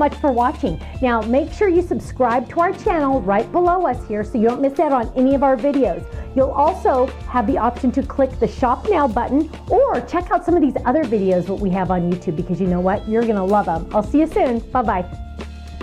much for watching. Now, make sure you subscribe to our channel right below us here so you don't miss out on any of our videos. You'll also have the option to click the Shop Now button or check out some of these other videos that we have on YouTube, because you know what? You're gonna love them. I'll see you soon. Bye-bye.